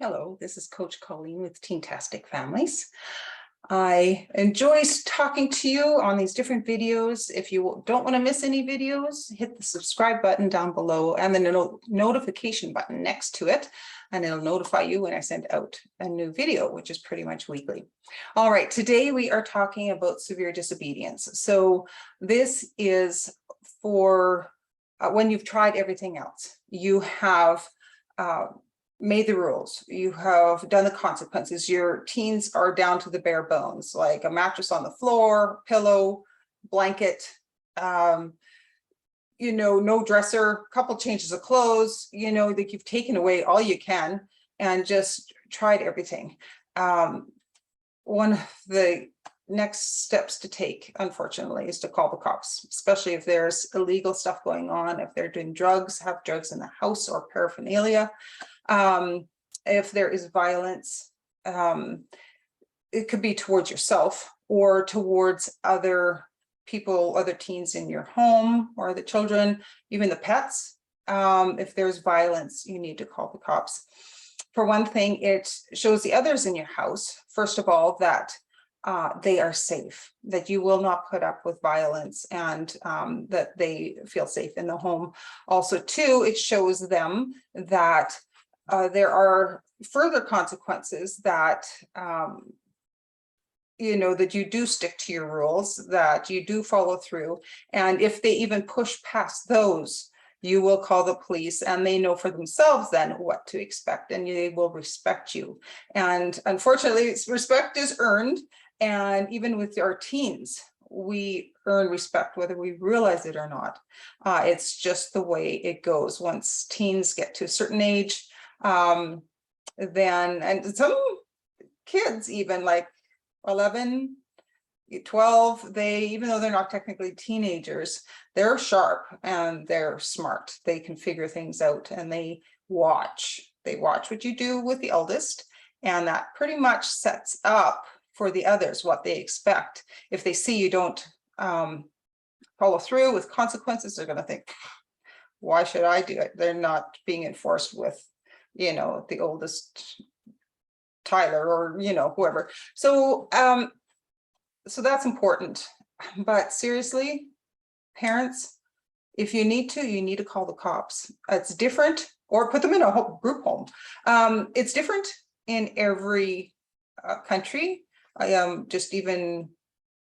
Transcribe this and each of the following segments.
Hello, this is Coach Colleen with Teentastic Families. I enjoy talking to you on these different videos. If you don't want to miss any videos, hit the subscribe button down below and the notification button next to it, and it'll notify you when I send out a new video, which is pretty much weekly. All right, today we are talking about severe disobedience. So this is for when you've tried everything else. You have made the rules, you have done the consequences, your teens are down to the bare bones, like a mattress on the floor, pillow, blanket, no dresser, couple changes of clothes, that you've taken away all you can and just tried everything. One of the next steps to take, unfortunately, is to call the cops, especially if there's illegal stuff going on, if they're doing drugs, have drugs in the house or paraphernalia. If there is violence, it could be towards yourself or towards other people, other teens in your home or the children, even the pets. If there's violence, you need to call the cops. For one thing, it shows the others in your house, first of all, that they are safe, that you will not put up with violence, and that they feel safe in the home. Also, too, it shows them that there are further consequences, that that you do stick to your rules, that you do follow through. And if they even push past those, you will call the police, and they know for themselves then what to expect, and they will respect you. And unfortunately, respect is earned. And even with our teens, we earn respect whether we realize it or not. It's just the way it goes. Once teens get to a certain age, then, and some kids even like 11, 12, they, even though they're not technically teenagers, they're sharp and they're smart. They can figure things out, and they watch what you do with the eldest, and that pretty much sets up for the others what they expect. If they see you don't follow through with consequences, they're going to think, why should I do it? They're not being enforced with the oldest Tyler or whoever. So so that's important. But seriously, parents, if you need to call the cops. It's different, or put them in a group home. It's different in every country, just even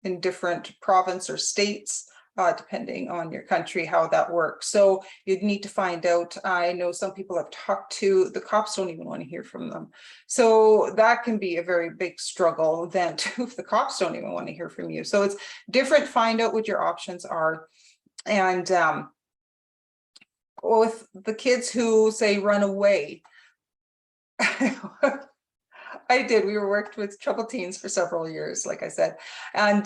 in different province or states, depending on your country, how that works. So you'd need to find out. I know some people I've talked to, the cops don't even want to hear from them. So that can be a very big struggle then too, if the cops don't even want to hear from you. So it's different. Find out what your options are. And with the kids who say run away, we worked with troubled teens for several years, like I said. And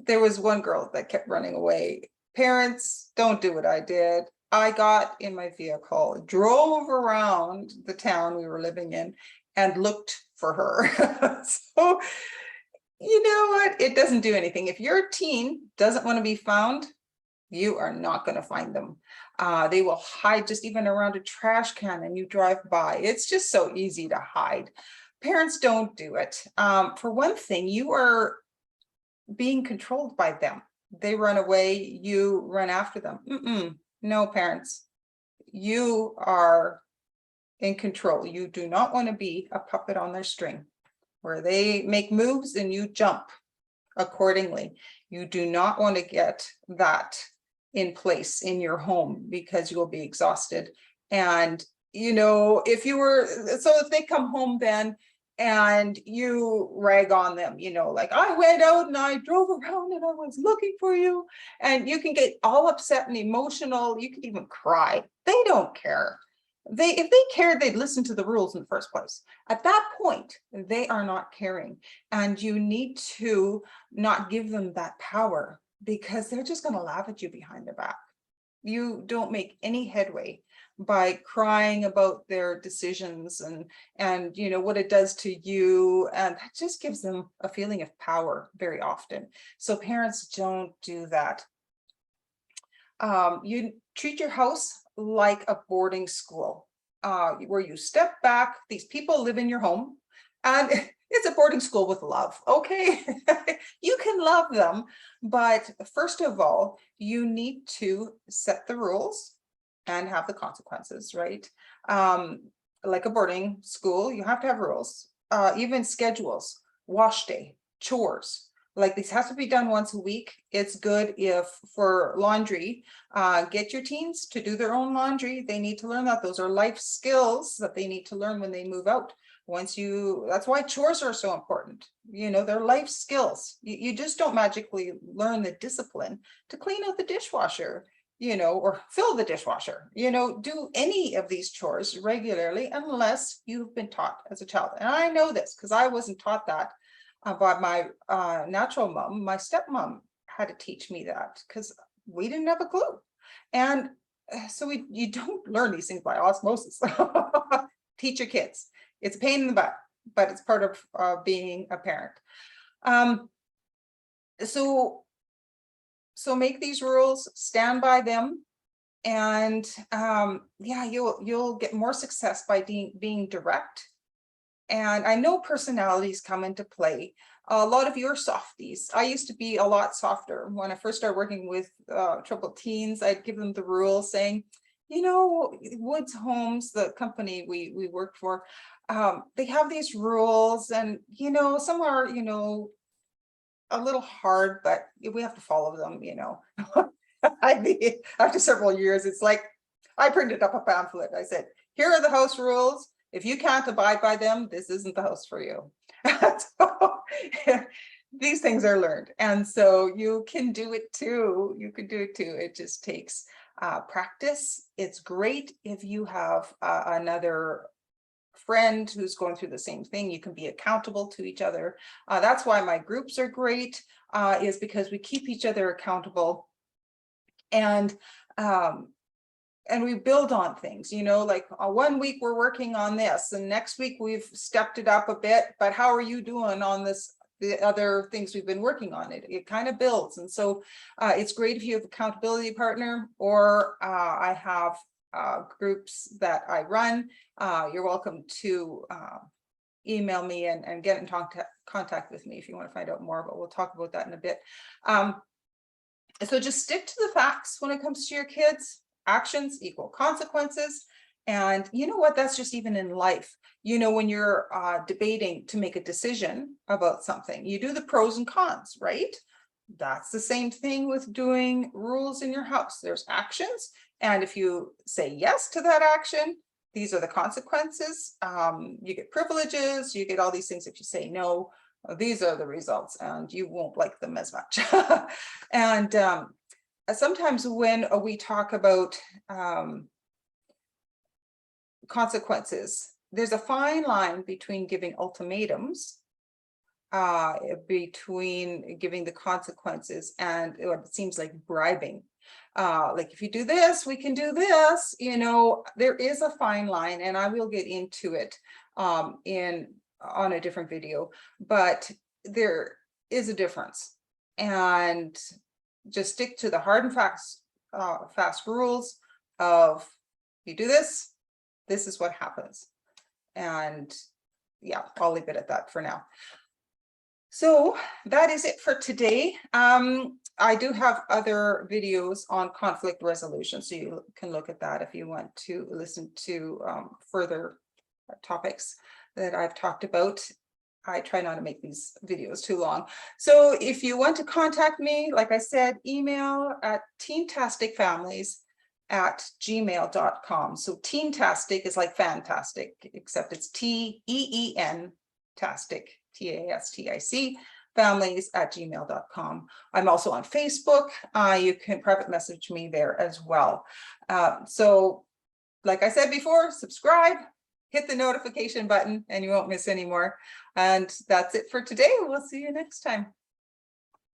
there was one girl that kept running away. Parents, don't do what I did. I got in my vehicle, drove around the town we were living in, and looked for her. So, you know what? It doesn't do anything. If your teen doesn't want to be found, you are not going to find them. They will hide just even around a trash can, and you drive by. It's just so easy to hide. Parents, don't do it. For one thing, you are being controlled by them. They run away, you run after them. No, parents, you are in control. You do not want to be a puppet on their string, where they make moves and you jump accordingly. You do not want to get that in place in your home, because you will be exhausted. And if they come home then and you rag on them, like, I went out and I drove around and I was looking for you, and you can get all upset and emotional. You can even cry. They don't care. If they cared, they'd listen to the rules in the first place. At that point, they are not caring, and you need to not give them that power, because they're just going to laugh at you behind their back. You don't make any headway by crying about their decisions and what it does to you, and that just gives them a feeling of power very often. So parents, don't do that. You treat your house like a boarding school. where you step back, these people live in your home, and it's a boarding school with love, okay? You can love them, but first of all, you need to set the rules and have the consequences, right? Like a boarding school, you have to have rules, even schedules, wash day, chores. Like this has to be done once a week. It's good if for laundry, get your teens to do their own laundry. They need to learn that. Those are life skills that they need to learn when they move out. That's why chores are so important. You know, they're life skills. You just don't magically learn the discipline to clean out the dishwasher, you know, or fill the dishwasher, you know, do any of these chores regularly unless you've been taught as a child. And I know this because I wasn't taught that by my natural mom. My stepmom had to teach me that because we didn't have a clue. And so you don't learn these things by osmosis. Teach your kids. It's a pain in the butt, but it's part of being a parent. So make these rules, stand by them, and yeah, you'll get more success by being direct. And I know personalities come into play. A lot of you are softies. I used to be a lot softer. When I first started working with troubled teens, I'd give them the rules saying, you know, Woods Homes, the company we worked for, they have these rules, and, you know, some are, you know, a little hard, but we have to follow them, you know. I mean, after several years, it's like, I printed up a pamphlet. I said, here are the house rules. If you can't abide by them, this isn't the house for you. So, these things are learned. And so you can do it too. You can do it too. It just takes practice. It's great if you have another friend who's going through the same thing. You can be accountable to each other. That's why my groups are great, is because we keep each other accountable, and we build on things, you know, like 1 week we're working on this, and next week we've stepped it up a bit, but how are you doing on this, the other things we've been working on? It kind of builds. And so it's great if you have an accountability partner, or I have groups that I run. You're welcome to email me and get in contact with me if you want to find out more, but we'll talk about that in a bit. So just stick to the facts when it comes to your kids. Actions equal consequences. And you know what, that's just even in life. You know, when you're debating to make a decision about something, you do the pros and cons, right? That's the same thing with doing rules in your house. There's actions, and if you say yes to that action, these are the consequences. You get privileges, you get all these things. If you say no, these are the results, and you won't like them as much. And sometimes when we talk about consequences, there's a fine line between giving ultimatums, between giving the consequences, and what it seems like bribing. Like, if you do this, we can do this. You know, there is a fine line, and I will get into it on a different video, but there is a difference. And just stick to the hard and fast rules of, you do this, this is what happens. And yeah, I'll leave it at that for now. So that is it for today. I do have other videos on conflict resolution, so you can look at that if you want to listen to further topics that I've talked about. I try not to make these videos too long. So if you want to contact me, like I said, email at teentasticfamilies@gmail.com. So teentastic is like fantastic, except it's TEEN tastic, TASTIC, families@gmail.com. I'm also on Facebook. You can private message me there as well. So like I said before, subscribe, hit the notification button, and you won't miss any more. And that's it for today. We'll see you next time.